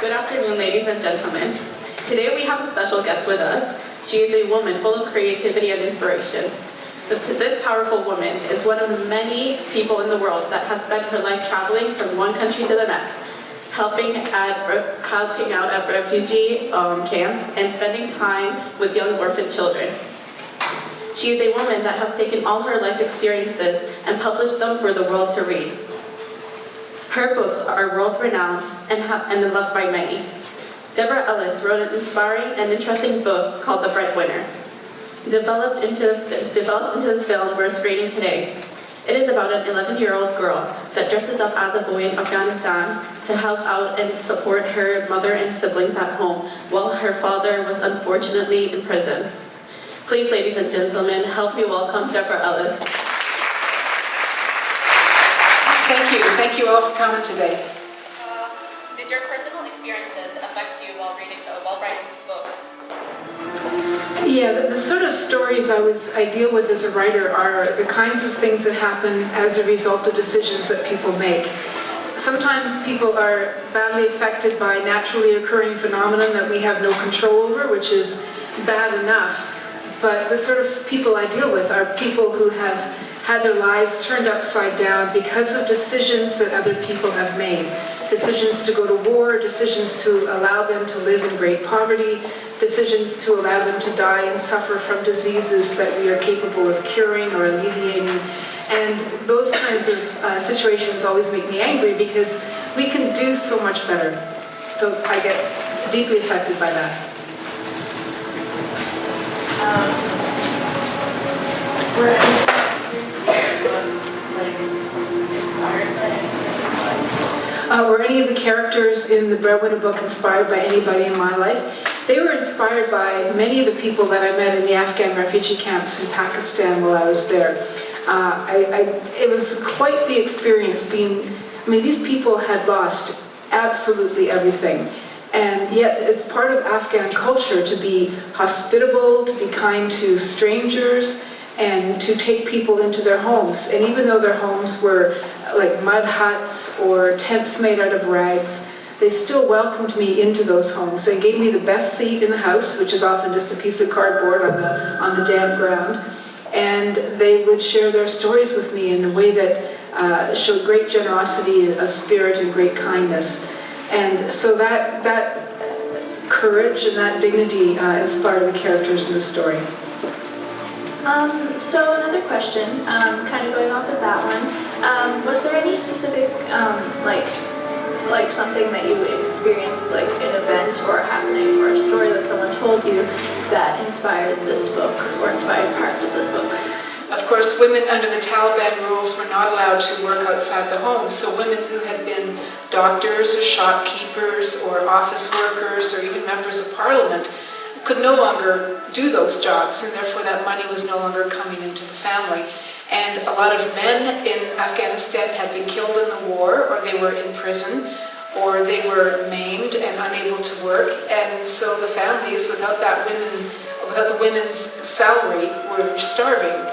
Good afternoon, ladies and gentlemen. Today we have a special guest with us. She is a woman full of creativity and inspiration. This powerful woman is one of the many people in the world that has spent her life traveling from one country to the next, helping out at refugee camps and spending time with young orphan children. She is a woman that has taken all her life experiences and published them for the world to read. Her books are world-renowned and loved by many. Deborah Ellis wrote an inspiring and interesting book called The Breadwinner, developed into the film we're screening today. It is about an 11-year-old girl that dresses up as a boy in Afghanistan to help out and support her mother and siblings at home while her father was unfortunately in prison. Please, ladies and gentlemen, help me welcome Deborah Ellis. Thank you all for coming today. Did your personal experiences affect you while writing this book? Yeah, the sort of stories I deal with as a writer are the kinds of things that happen as a result of decisions that people make. Sometimes people are badly affected by naturally occurring phenomena that we have no control over, which is bad enough. But the sort of people I deal with are people who have had their lives turned upside down because of decisions that other people have made. Decisions to go to war, decisions to allow them to live in great poverty, decisions to allow them to die and suffer from diseases that we are capable of curing or alleviating. And those kinds of situations always make me angry because we can do so much better. So I get deeply affected by that. Were any of the characters in the Breadwinner book inspired by anybody in my life? They were inspired by many of the people that I met in the Afghan refugee camps in Pakistan while I was there. It was quite the experience these people had lost absolutely everything. And yet it's part of Afghan culture to be hospitable, to be kind to strangers, and to take people into their homes. And even though their homes were like mud huts or tents made out of rags, they still welcomed me into those homes. They gave me the best seat in the house, which is often just a piece of cardboard on the damp ground. And they would share their stories with me in a way that showed great generosity, a spirit, and great kindness. And so that courage and that dignity inspired the characters in the story. So another question, kind of going off of that one, was there any specific, like something that you experienced, like an event or a happening or a story that someone told you that inspired this book or inspired parts of this book? Of course, women under the Taliban rules were not allowed to work outside the home, so women who had been doctors or shopkeepers or office workers or even members of parliament could no longer do those jobs, and therefore that money was no longer coming into the family. And a lot of men in Afghanistan had been killed in the war, or they were in prison, or they were maimed and unable to work, and so the families, without the women's salary, were starving.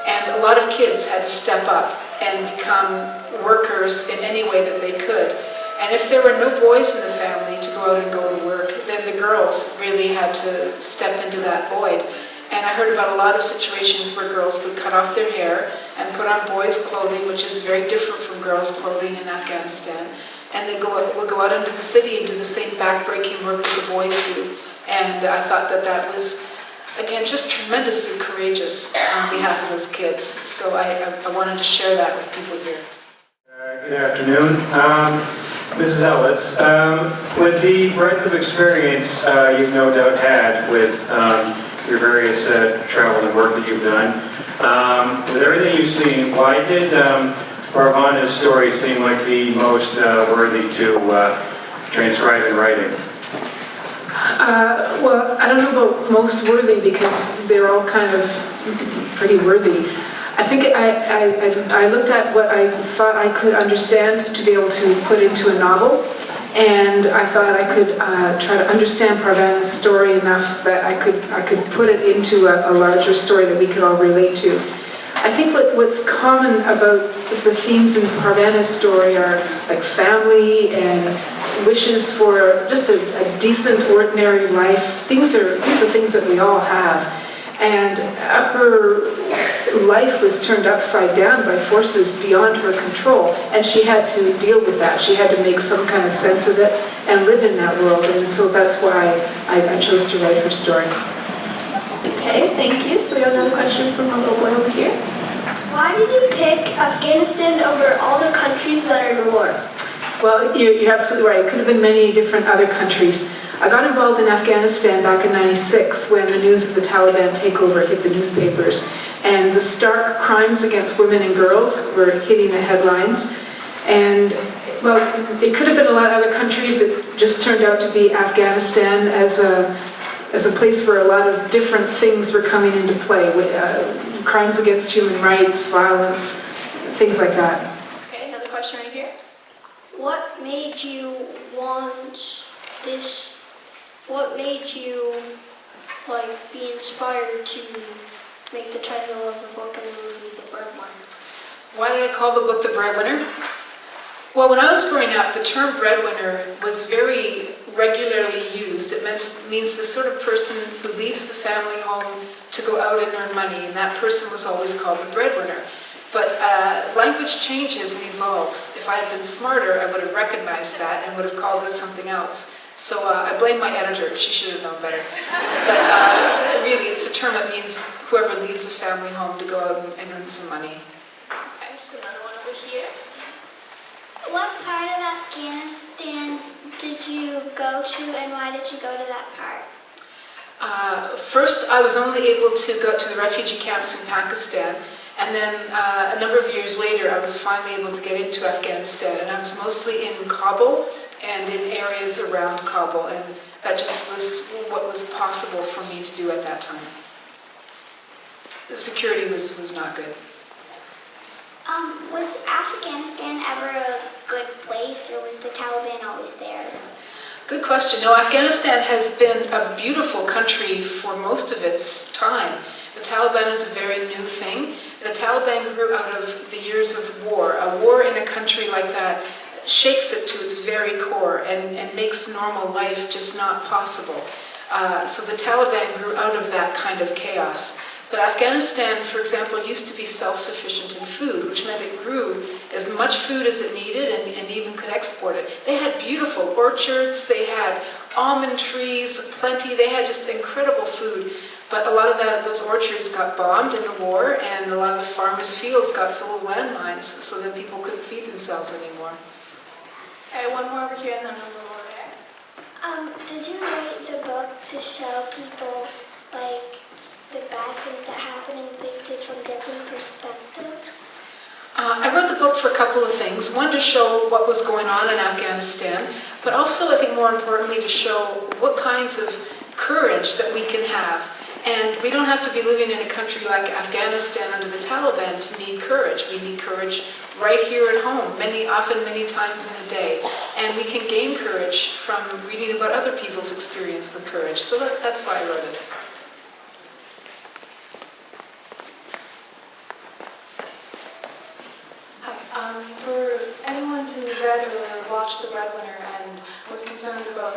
And a lot of kids had to step up and become workers in any way that they could. And if there were no boys in the family to go out and go to work, then the girls really had to step into that void. And I heard about a lot of situations where girls would cut off their hair and put on boys' clothing, which is very different from girls' clothing in Afghanistan. And they would go out into the city and do the same backbreaking work that the boys do. And I thought that was, again, just tremendously courageous on behalf of those kids. So I wanted to share that with people here. Good afternoon. Mrs. Ellis, with the breadth of experience you've no doubt had with your various travel and work that you've done, with everything you've seen, why did Parvana's story seem like the most worthy to transcribe in writing? Well, I don't know about most worthy because they're all kind of pretty worthy. I think I looked at what I thought I could understand to be able to put into a novel, and I thought I could try to understand Parvana's story enough that I could put it into a larger story that we could all relate to. I think what's common about the themes in Parvana's story are like family and wishes for just a decent, ordinary life. These are things that we all have. And her life was turned upside down by forces beyond her control, and she had to deal with that. She had to make some kind of sense of it and live in that world, and so that's why I chose to write her story. Okay, thank you. So we have another question from our little boy over here. Why did you pick Afghanistan over all the countries that are in war? Well, you're absolutely right. It could have been many different other countries. I got involved in Afghanistan back in '96 when the news of the Taliban takeover hit the newspapers. And the stark crimes against women and girls were hitting the headlines. And, well, it could have been a lot of other countries. It just turned out to be Afghanistan as a place where a lot of different things were coming into play. Crimes against human rights, violence, things like that. Okay, another question right here. What made you want this? What made you be inspired to make the title of the book and the movie The Breadwinner? Why did I call the book The Breadwinner? Well, when I was growing up, the term breadwinner was very regularly used. It means the sort of person who leaves the family home to go out and earn money, and that person was always called the breadwinner. But language changes and evolves. If I had been smarter, I would have recognized that and would have called it something else. So I blame my editor. She should have known better. But really, it's the term that means whoever leaves the family home to go out and earn some money. Okay, so another one over here. What part of Afghanistan did you go to, and why did you go to that part? First, I was only able to go to the refugee camps in Pakistan. And then a number of years later, I was finally able to get into Afghanistan. And I was mostly in Kabul and in areas around Kabul. And that just was what was possible for me to do at that time. The security was not good. Was Afghanistan ever a good place, or was the Taliban always there? Good question. No, Afghanistan has been a beautiful country for most of its time. The Taliban is a very new thing. The Taliban grew out of the years of war. A war in a country like that shakes it to its very core and makes normal life just not possible. So the Taliban grew out of that kind of chaos. But Afghanistan, for example, used to be self-sufficient in food, which meant it grew as much food as it needed and even could export it. They had beautiful orchards, they had almond trees, plenty, they had just incredible food. But a lot of those orchards got bombed in the war, and a lot of the farmers' fields got full of landmines, so that people couldn't feed themselves anymore. Okay, one more over here and then one more over there. Did you write the book to show people the bad things that happen in places from different perspectives? I wrote the book for a couple of things. One, to show what was going on in Afghanistan, but also, I think more importantly, to show what kinds of courage that we can have. And we don't have to be living in a country like Afghanistan under the Taliban to need courage. We need courage right here at home, often many times in a day. And we can gain courage from reading about other people's experience with courage. So that's why I wrote it. Hi. For anyone who read or watched The Breadwinner and was concerned about,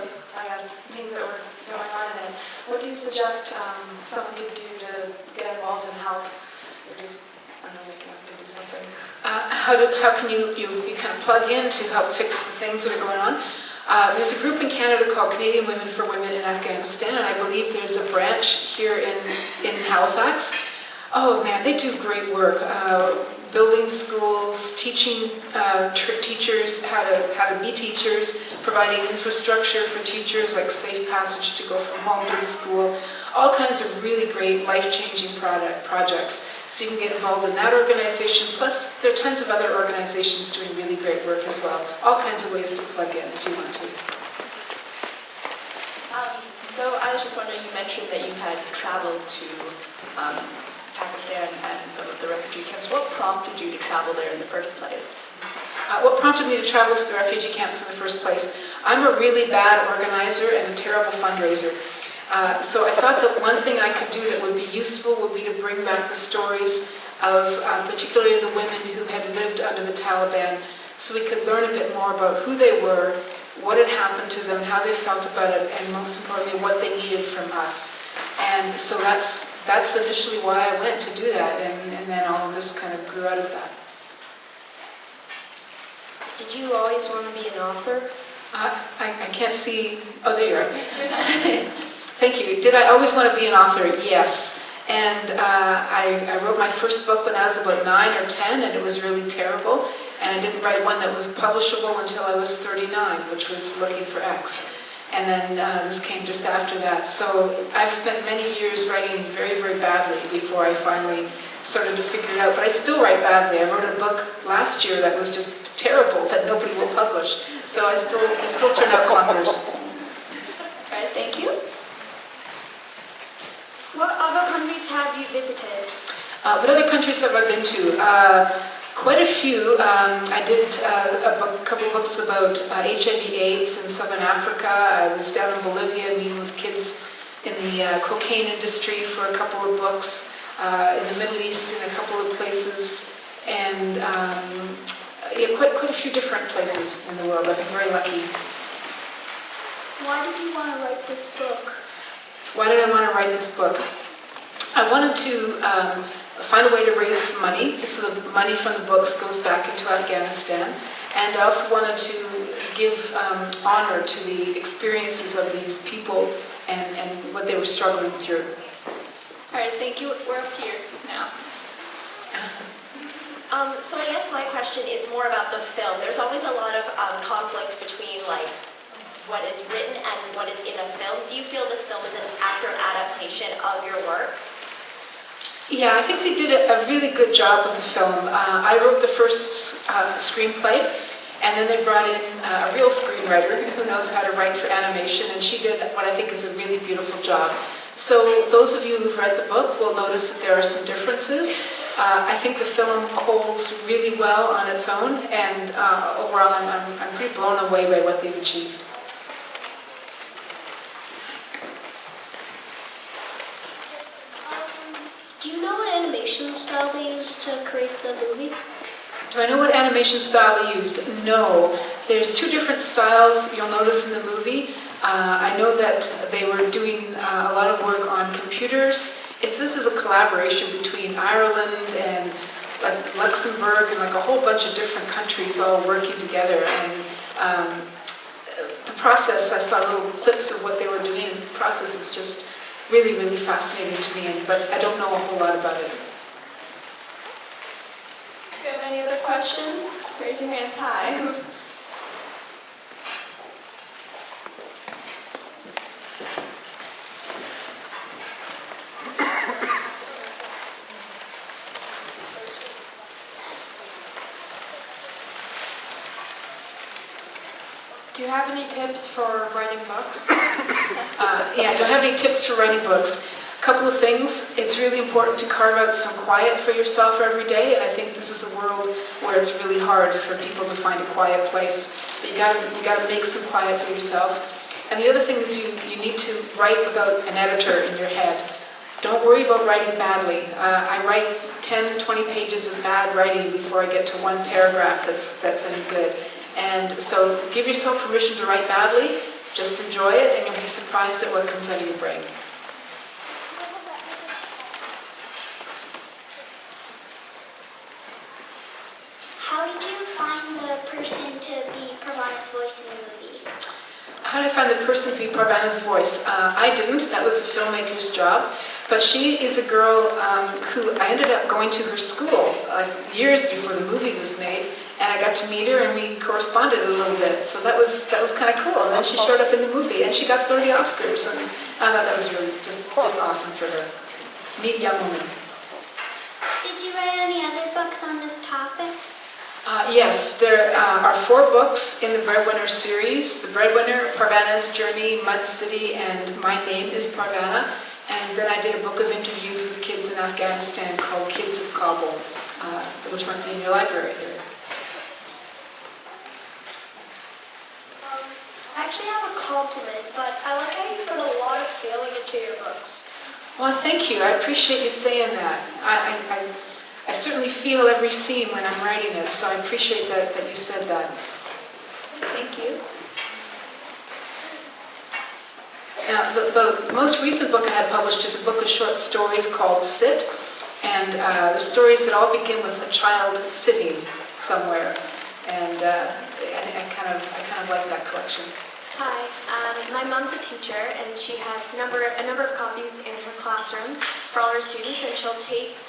things that were going on in it, what do you suggest someone could do to get involved and help? Or just, to do something? How can you kind of plug in to help fix the things that are going on? There's a group in Canada called Canadian Women for Women in Afghanistan, and I believe there's a branch here in Halifax. Oh man, they do great work. Building schools, teaching teachers how to be teachers, providing infrastructure for teachers like safe passage to go from home to the school, all kinds of really great life-changing projects. So you can get involved in that organization, plus there are tons of other organizations doing really great work as well. All kinds of ways to plug in if you want to. So I was just wondering, you mentioned that you had traveled to Pakistan and some of the refugee camps. What prompted you to travel there in the first place? What prompted me to travel to the refugee camps in the first place? I'm a really bad organizer and a terrible fundraiser. So I thought that one thing I could do that would be useful would be to bring back the stories of particularly the women who had lived under the Taliban, so we could learn a bit more about who they were, what had happened to them, how they felt about it, and most importantly, what they needed from us. And so that's initially why I went to do that, and then all of this kind of grew out of that. Did you always want to be an author? I can't see, oh, there you are. Thank you. Did I always want to be an author? Yes. And I wrote my first book when I was about 9 or 10, and it was really terrible. And I didn't write one that was publishable until I was 39, which was Looking for X. And then this came just after that. So I've spent many years writing very, very badly before I finally started to figure it out. But I still write badly. I wrote a book last year that was just terrible, that nobody will publish. So I still turn out clunkers. All right, thank you. What other countries have you visited? What other countries have I been to? Quite a few. I did a couple of books about HIV/AIDS in Southern Africa. I was down in Bolivia meeting with kids in the cocaine industry for a couple of books. In the Middle East in a couple of places. And yeah, quite a few different places in the world. I've been very lucky. Why did you want to write this book? Why did I want to write this book? I wanted to find a way to raise money, so the money from the books goes back into Afghanistan. And I also wanted to give honor to the experiences of these people and what they were struggling through. All right, thank you. We're up here now. So I guess my question is more about the film. There's always a lot of conflict between like what is written and what is in a film. Do you feel this film is an accurate adaptation of your work? Yeah, I think they did a really good job with the film. I wrote the first screenplay, and then they brought in a real screenwriter who knows how to write for animation, and she did what I think is a really beautiful job. So those of you who've read the book will notice that there are some differences. I think the film holds really well on its own, and overall I'm pretty blown away by what they've achieved. Do you know what animation style they used to create the movie? Do I know what animation style they used? No. There's two different styles you'll notice in the movie. I know that they were doing a lot of work on computers. This is a collaboration between Ireland and like Luxembourg and like a whole bunch of different countries all working together. And the process, I saw little clips of what they were doing, and the process is just really, really fascinating to me, but I don't know a whole lot about it. If you have any other questions, raise your hands high. Do you have any tips for writing books? Yeah, do I have any tips for writing books? A couple of things. It's really important to carve out some quiet for yourself every day, and I think this is a world where it's really hard for people to find a quiet place. But you gotta make some quiet for yourself. And the other thing is you need to write without an editor in your head. Don't worry about writing badly. I write 10, 20 pages of bad writing before I get to one paragraph that's any good. And so give yourself permission to write badly, just enjoy it, and you'll be surprised at what comes out of your brain. How did you find the person to be Pravana's voice in the movie? How did I find the person to be Parvana's voice? I didn't. That was the filmmaker's job. But she is a girl who I ended up going to her school years before the movie was made, and I got to meet her and we corresponded a little bit. So that was kind of cool. And then she showed up in the movie and she got to go to the Oscars, and I thought that was really just awesome for her. Neat young woman. Did you write any other books on this topic? Yes, there are 4 books in the Breadwinner series. The Breadwinner, Parvana's Journey, Mud City, and My Name is Parvana. And then I did a book of interviews with kids in Afghanistan called Kids of Kabul, which might be in your library here. I actually have a compliment, but I like how you put a lot of feeling into your books. Well, thank you. I appreciate you saying that. I certainly feel every scene when I'm writing it, so I appreciate that you said that. Thank you. Now, the most recent book I had published is a book of short stories called Sit, and they're stories that all begin with a child sitting somewhere, and I kind of like that collection. Hi, my mom's a teacher, and she has a number of copies in her classrooms for all her students, and she'll take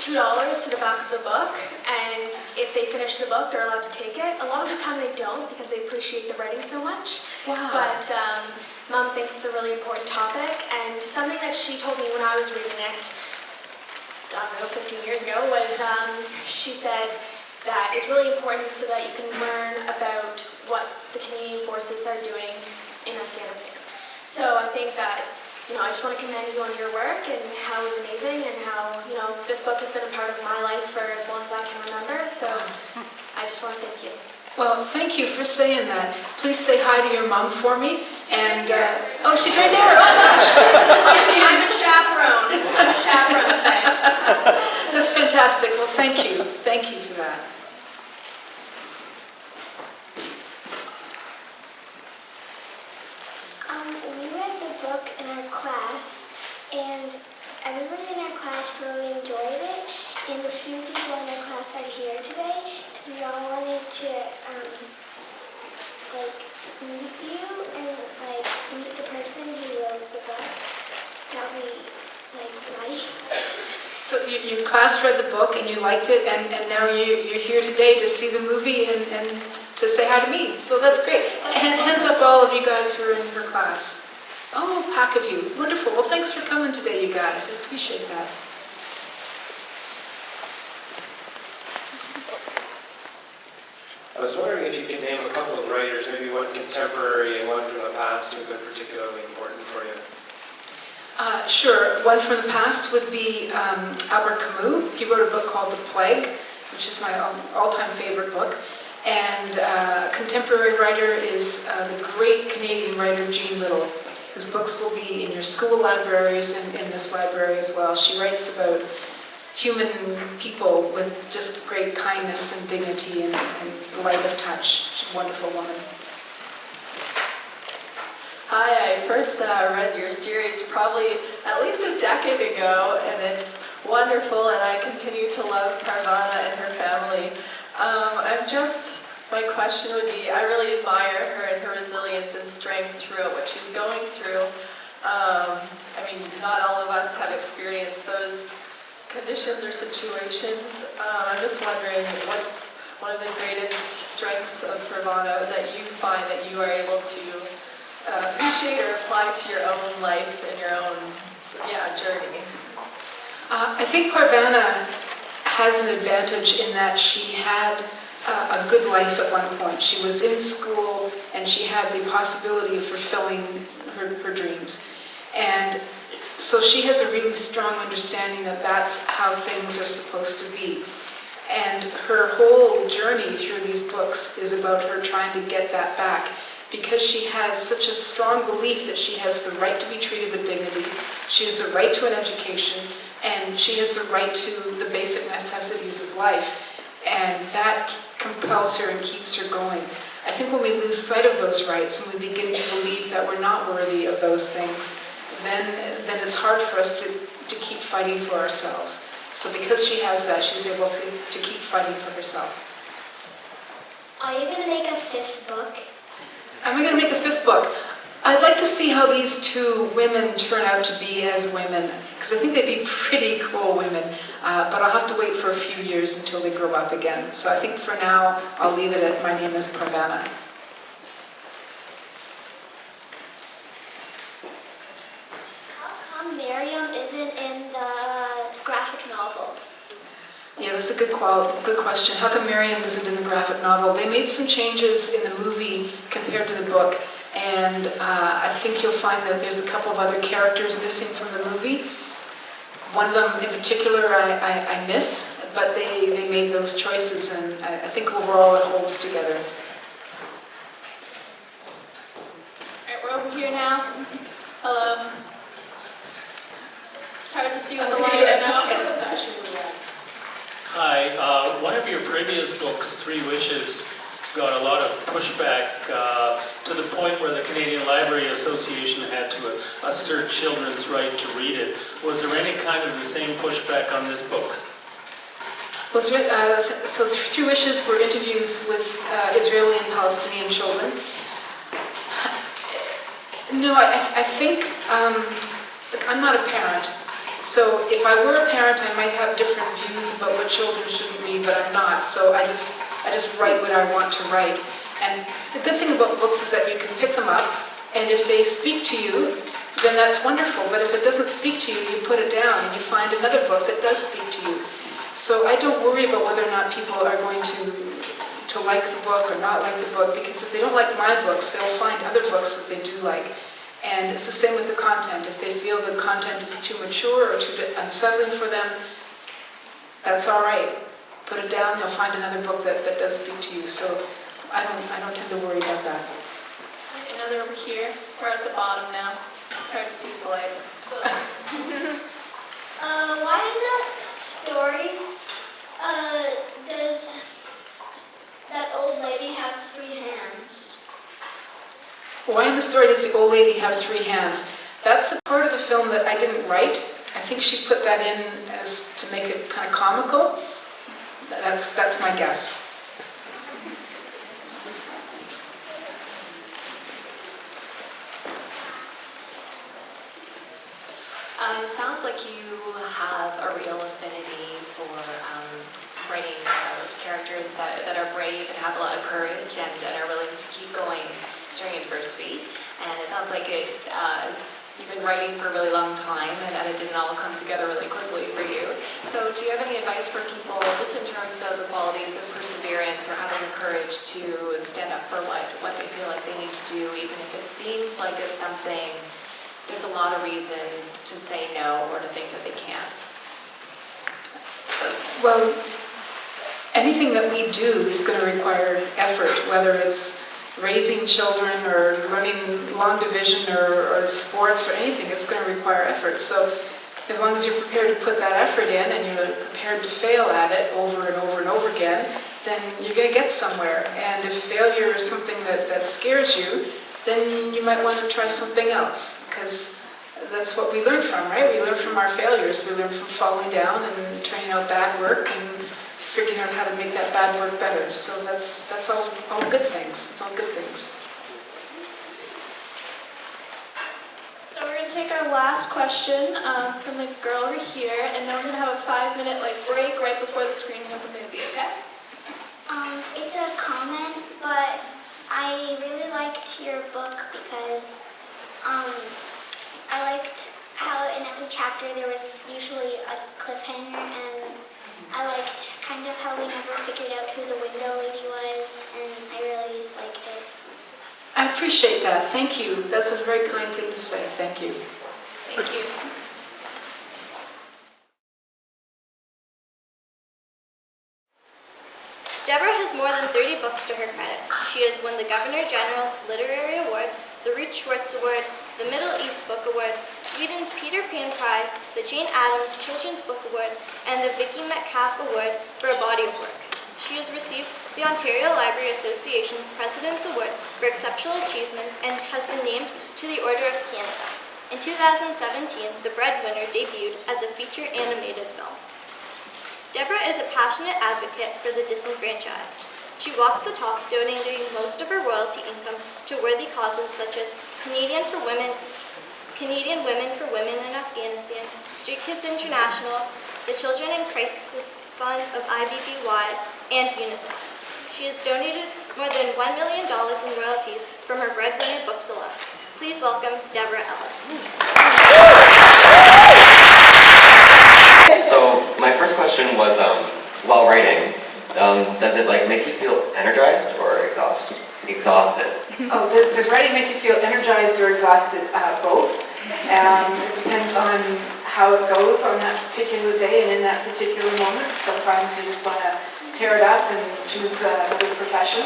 $2 to the back of the book, and if they finish the book, they're allowed to take it. A lot of the time they don't because they appreciate the writing so much. Wow. But Mom thinks it's a really important topic, and something that she told me when I was reading it, I don't know, 15 years ago, was she said that it's really important so that you can learn about what the Canadian forces are doing in Afghanistan. So I think that, I just want to commend you on your work and how it's amazing and how, this book has been a part of my life for as long as I can remember. So I just want to thank you. Well, thank you for saying that. Please say hi to your mom for me. And oh, she's right there. Oh, gosh. Oh, she I'm is. the chaperone. I'm the chaperone today. That's fantastic. Well, thank you. Thank you for that. We read the book in our class, and everybody in our class really enjoyed it. And a few people in our class are here today because we all wanted to meet you and meet the person who wrote the book that we like. So your class read the book and you liked it, and now you're here today to see the movie and to say hi to me. So that's great. Hands up all of you guys who are in her class. Oh, a pack of you. Wonderful. Well, thanks for coming today, you guys. I appreciate that. I was wondering if you could name a couple of writers, maybe one contemporary and one from the past who have been particularly important for you. Sure. One from the past would be Albert Camus. He wrote a book called The Plague, which is my all-time favorite book. And a contemporary writer is the great Canadian writer Jean Little, whose books will be in your school libraries and in this library as well. She writes about human people with just great kindness and dignity and light of touch. She's a wonderful woman. Hi, I first read your series probably at least a decade ago, and it's wonderful, and I continue to love Parvana and her family. My question would be, I really admire her and her resilience and strength throughout what she's going through. Not all of us have experienced those conditions or situations. I'm just wondering, what's one of the greatest strengths of Parvana that you find that you are able to appreciate or apply to your own life and your own journey? I think Parvana has an advantage in that she had a good life at one point. She was in school and she had the possibility of fulfilling her dreams. And so she has a really strong understanding that that's how things are supposed to be. And her whole journey through these books is about her trying to get that back, because she has such a strong belief that she has the right to be treated with dignity, she has the right to an education, and she has the right to the basic necessities of life. And that compels her and keeps her going. I think when we lose sight of those rights and we begin to believe that we're not worthy of those things, then it's hard for us to keep fighting for ourselves. So because she has that, she's able to keep fighting for herself. Are you going to make a 5th book? Am I going to make a 5th book? I'd like to see how these two women turn out to be as women, because I think they'd be pretty cool women, but I'll have to wait for a few years until they grow up again. So I think for now, I'll leave it at my name is Parvana. How come Miriam isn't in the graphic novel? Yeah, that's a good question. How come Miriam isn't in the graphic novel? They made some changes in the movie compared to the book, and I think you'll find that there's a couple of other characters missing from the movie. One of them in particular I miss, but they made those choices, and I think overall it holds together. Alright, we're over here now. Hello. It's hard to see with the light, I know. Hi, one of your previous books, 3 Wishes, got a lot of pushback to the point where the Canadian Library Association had to assert children's right to read it. Was there any kind of the same pushback on this book? Well, so the 3 wishes were interviews with Israeli and Palestinian children. No, I think, look, I'm not a parent, so if I were a parent, I might have different views about what children shouldn't read, but I'm not, so I just write what I want to write. And the good thing about books is that you can pick them up, and if they speak to you, then that's wonderful, but if it doesn't speak to you, you put it down and you find another book that does speak to you. So I don't worry about whether or not people are going to like the book or not like the book, because if they don't like my books, they'll find other books that they do like. And it's the same with the content. If they feel the content is too mature or too unsettling for them, that's all right. Put it down, they'll find another book that does speak to you. So I don't tend to worry about that. Another over here. We're at the bottom now. It's hard to see the light. So. Why in that story does that old lady have 3 hands? Why in the story does the old lady have 3 hands? That's the part of the film that I didn't write. I think she put that in as to make it kind of comical. That's my guess. It sounds like you have a real affinity for writing about characters that are brave and have a lot of courage and are willing to keep going during adversity. And it sounds like you've been writing for a really long time and it didn't all come together really quickly for you. So do you have any advice for people just in terms of the qualities of perseverance or having the courage to stand up for what they feel like they need to do, even if it seems like it's something there's a lot of reasons to say no or to think that they can't? Well, anything that we do is going to require effort, whether it's raising children or learning long division or sports or anything. It's going to require effort. So as long as you're prepared to put that effort in and you're prepared to fail at it over and over and over again, then you're going to get somewhere. And if failure is something that scares you, then you might want to try something else, because that's what we learn from, right? We learn from our failures. We learn from falling down and trying out bad work and figuring out how to make that bad work better. So that's all good things. It's all good things. So we're going to take our last question from the girl over here, and then we're going to have a 5-minute break right before the screening of the movie, okay? It's a comment, but I really liked your book because I liked how in every chapter there was usually a cliffhanger, and I liked kind of how we never figured out who the window lady was, and I really liked it. I appreciate that. Thank you. That's a very kind thing to say. Thank you. Thank you. Deborah has more than 30 books to her credit. She has won the Governor General's Literary Award, the Ruth Schwartz Award, the Middle East Book Award, Sweden's Peter Pan Prize, the Jane Addams Children's Book Award, and the Vicky Metcalf Award for a body of work. She has received the Ontario Library Association's President's Award for Exceptional Achievement and has been named to the Order of Canada. In 2017, The Breadwinner debuted as a feature animated film. Deborah is a passionate advocate for the disenfranchised. She walks the talk, donating most of her royalty income to worthy causes such as Canadian Women for Women in Afghanistan, Street Kids International, the Children in Crisis Fund of IBBY, and UNICEF. She has donated more than $1 million in royalties from her Breadwinner books alone. Please welcome Deborah Ellis. So my first question was, while writing, does it make you feel energized or exhausted? Oh, does writing make you feel energized or exhausted? Both. It depends on how it goes on that particular day and in that particular moment. Sometimes you just want to tear it up and choose another profession.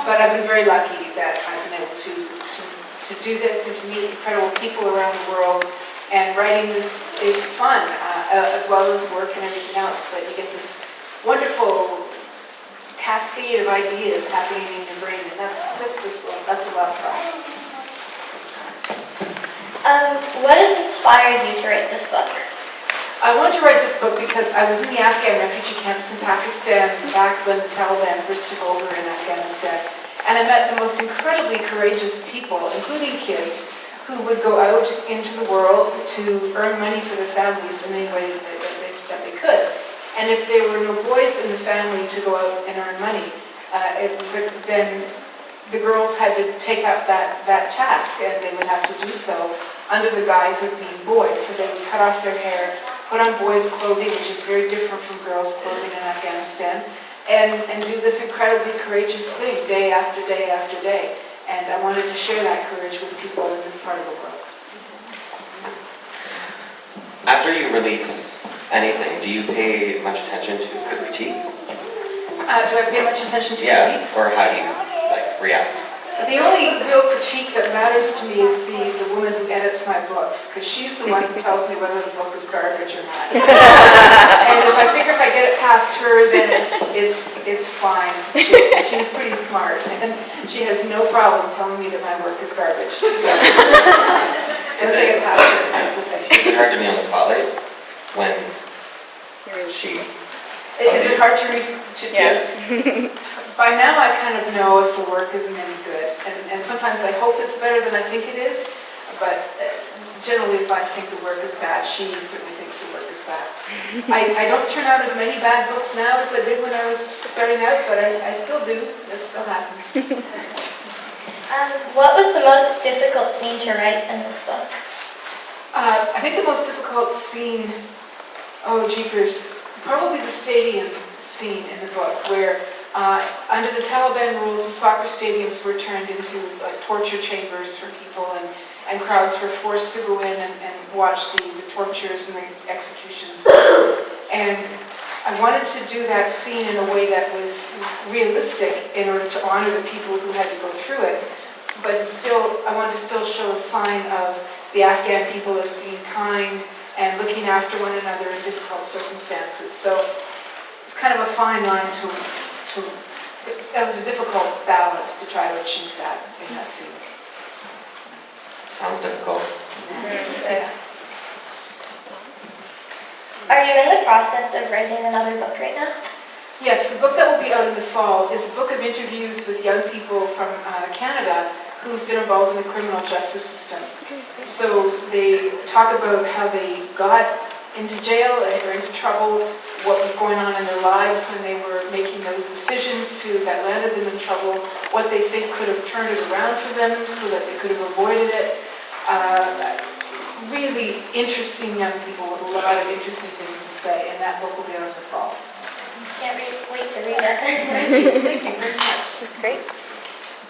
But I've been very lucky that I've been able to do this and to meet incredible people around the world. And writing is fun, as well as work and everything else. But you get this wonderful cascade creative ideas happening in your brain, and that's a lot of fun. What inspired you to write this book? I wanted to write this book because I was in the Afghan refugee camps in Pakistan back when the Taliban first took over in Afghanistan. And I met the most incredibly courageous people, including kids, who would go out into the world to earn money for their families in any way that they could. And if there were no boys in the family to go out and earn money, then the girls had to take up that task, and they would have to do so under the guise of being boys. So they would cut off their hair, put on boys' clothing, which is very different from girls' clothing in Afghanistan, and do this incredibly courageous thing day after day after day. And I wanted to share that courage with people in this part of the world. After you release anything, do you pay much attention to the critiques? Do I pay much attention to critiques? Or how do you react? The only real critique that matters to me is the woman who edits my books, because she's the one who tells me whether the book is garbage or not. And if I figure if I get it past her, then it's fine. She's pretty smart, and she has no problem telling me that my work is garbage. So once I get past her, that's the thing. Is it hard to be on the spotlight when she tells Is you? it hard to yes. By now I kind of know if the work isn't any good, and sometimes I hope it's better than I think it is, but generally if I think the work is bad, she certainly thinks the work is bad. I don't turn out as many bad books now as I did when I was starting out, but I still do. That still happens. What was the most difficult scene to write in this book? I think the most difficult scene, oh jeepers, probably the stadium scene in the book, where under the Taliban rules, the soccer stadiums were turned into torture chambers for people, and crowds were forced to go in and watch the tortures and the executions. And I wanted to do that scene in a way that was realistic in order to honor the people who had to go through it, but still, I wanted to still show a sign of the Afghan people as being kind and looking after one another in difficult circumstances. So it's kind of a fine line that was a difficult balance to try to achieve that in that scene. Sounds difficult. Yeah. Are you in the process of writing another book right now? Yes, the book that will be out in the fall is a book of interviews with young people from Canada who've been involved in the criminal justice system. So they talk about how they got into jail or into trouble, what was going on in their lives when they were making those decisions that landed them in trouble, what they think could have turned it around for them so that they could have avoided it. Really interesting young people with a lot of interesting things to say, and that book will be out in the fall. Can't wait to read it. Thank you very much. That's great.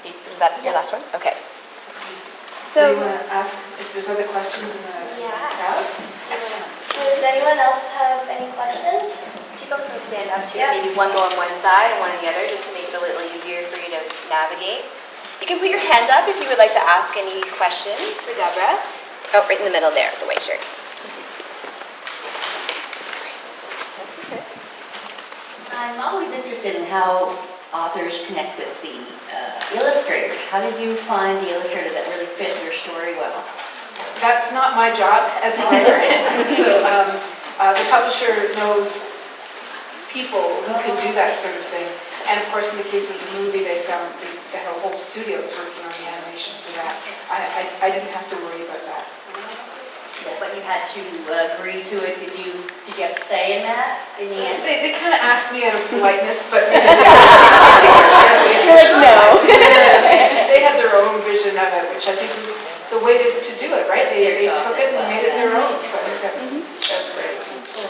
Is that your last one? Okay. So you want to ask if there's other questions in the crowd? Excellent. Does anyone else have any questions? Do you folks want to stand up too? Maybe one go on one side and one on the other, just to make it a little easier for you to navigate. You can put your hand up if you would like to ask any questions for Deborah. Oh, right in the middle there, the white shirt. I'm always interested in how authors connect with the illustrators. How did you find the illustrator that really fit your story well? That's not my job as a writer. So the publisher knows people who can do that sort of thing. And of course, in the case of the movie, they had a whole studios working on the animation for that. I didn't have to worry about that. But you had to agree to it. Did you have to say in that in the end? They kind of asked me out of politeness, but You're like, no. They had their own vision of it, which I think was the way to do it, right? They took it and made it their own. So I think that's great. Yeah.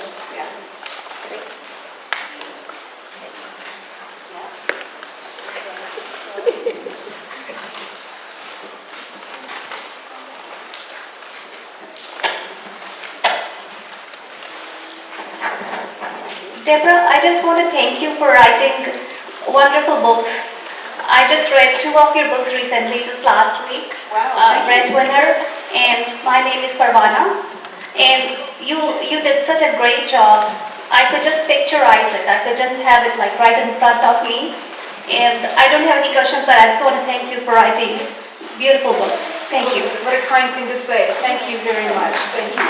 Deborah, I just want to thank you for writing wonderful books. I just read 2 of your books recently, just last week. Wow, Breadwinner and My Name is Parvana. And you did such a great job. I could just picturize it. I could just have it like right in front of me. And I don't have any questions, but I just want to thank you for writing beautiful books. Thank you. What a kind thing to say. Thank you very much. Thank you.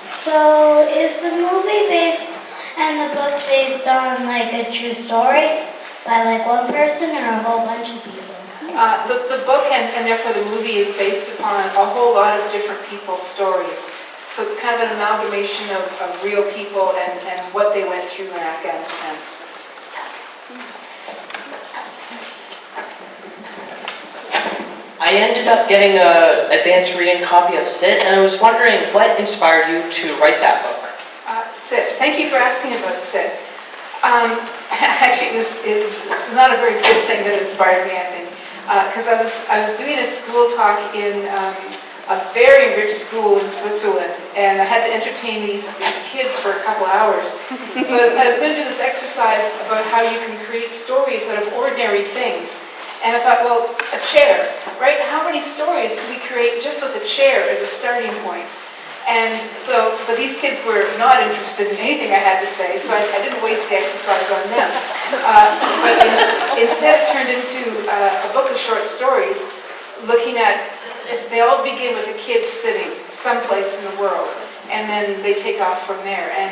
So is the movie based and the book based on like a true story by like one person or a whole bunch of people? The book and therefore the movie is based upon a whole lot of different people's stories. So it's kind of an amalgamation of real people and what they went through in Afghanistan. I ended up getting an advanced reading copy of Sit, and I was wondering what inspired you to write that book? Sit. Thank you for asking about Sit. Actually, this is not a very good thing that inspired me, I think, because I was doing a school talk in a very rich school in Switzerland, and I had to entertain these kids for a couple hours. So I was going to do this exercise about how you can create stories out of ordinary things. And I thought, well, a chair, right? How many stories could we create just with a chair as a starting point? And so, but these kids were not interested in anything I had to say, so I didn't waste the exercise on them. But instead it turned into a book of short stories looking at, they all begin with a kid sitting someplace in the world, and then they take off from there. And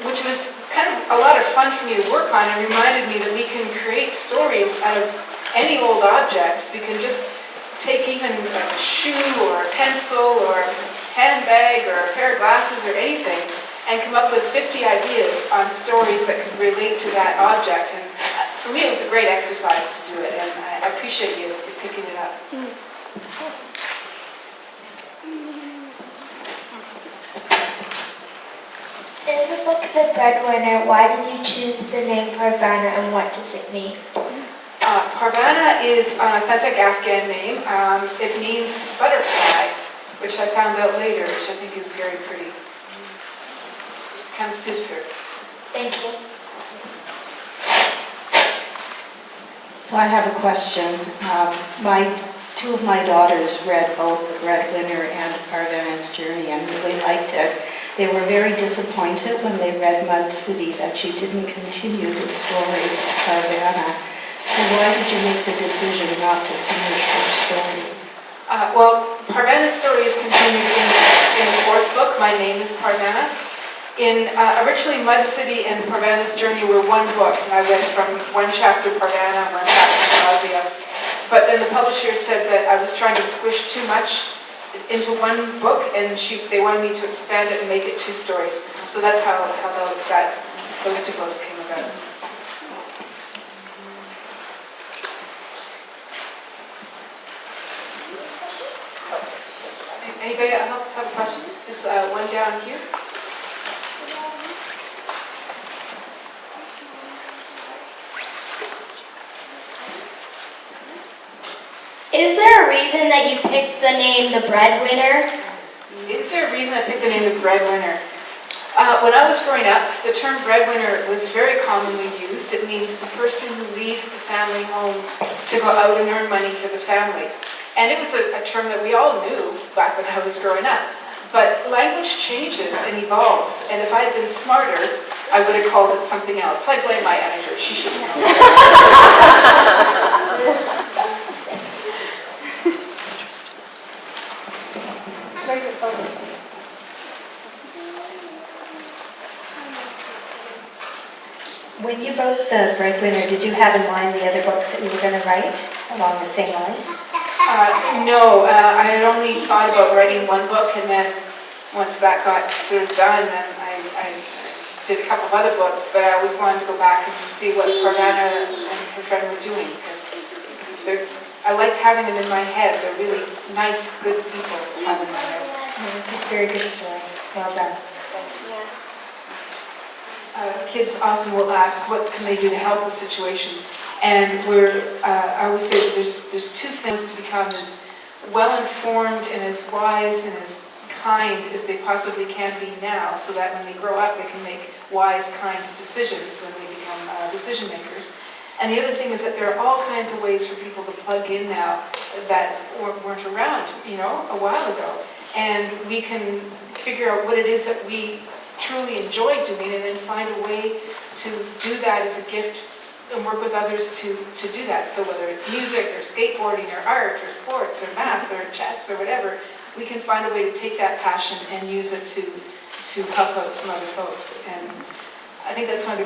which was kind of a lot of fun for me to work on, and reminded me that we can create stories out of any old objects. We can just take even a shoe or a pencil or a handbag or a pair of glasses or anything and come up with 50 ideas on stories that could relate to that object. And for me it was a great exercise to do it, and I appreciate you picking it up. In the book The Breadwinner, why did you choose the name Parvana and what does it mean? Parvana is an authentic Afghan name. It means butterfly, which I found out later, which I think is very pretty. It kind of suits her. Thank you. So I have a question. Two of my daughters read both The Breadwinner and Parvana's Journey and really liked it. They were very disappointed when they read Mud City that you didn't continue the story of Parvana. So why did you make the decision not to finish her story? Well, Parvana's story is continued in the fourth book, My Name is Parvana. Originally, Mud City and Parvana's Journey were one book, and I went from one chapter Parvana, one chapter Shazia. But then the publisher said that I was trying to squish too much into one book, and they wanted me to expand it and make it two stories. So that's how those two books came about. Anybody else have a question? Just one down here. Is there a reason that you picked the name The Breadwinner? Is there a reason I picked the name The Breadwinner? When I was growing up, the term breadwinner was very commonly used. It means the person who leaves the family home to go out and earn money for the family. And it was a term that we all knew back when I was growing up. But language changes and evolves, and if I had been smarter, I would have called it something else. I blame my editor. She should know. When you wrote The Breadwinner, did you have in mind the other books that you were going to write along the same lines? No, I had only thought about writing one book, and then once that got sort of done, then I did a couple of other books, but I always wanted to go back and see what Parvana and her friend were doing, because I liked having them in my head. They're really nice, good people to have in my head. It's a very good story. Well done. Kids often will ask, what can they do to help the situation? And I always say that there's two things to become as well-informed and as wise and as kind as they possibly can be now, so that when they grow up they can make wise, kind decisions when they become decision makers. And the other thing is that there are all kinds of ways for people to plug in now that weren't around, a while ago. And we can figure out what it is that we truly enjoy doing and then find a way to do that as a gift and work with others to do that. So whether it's music or skateboarding or art or sports or math or chess or whatever, we can find a way to take that passion and use it to help out some other folks. And I think that's one of the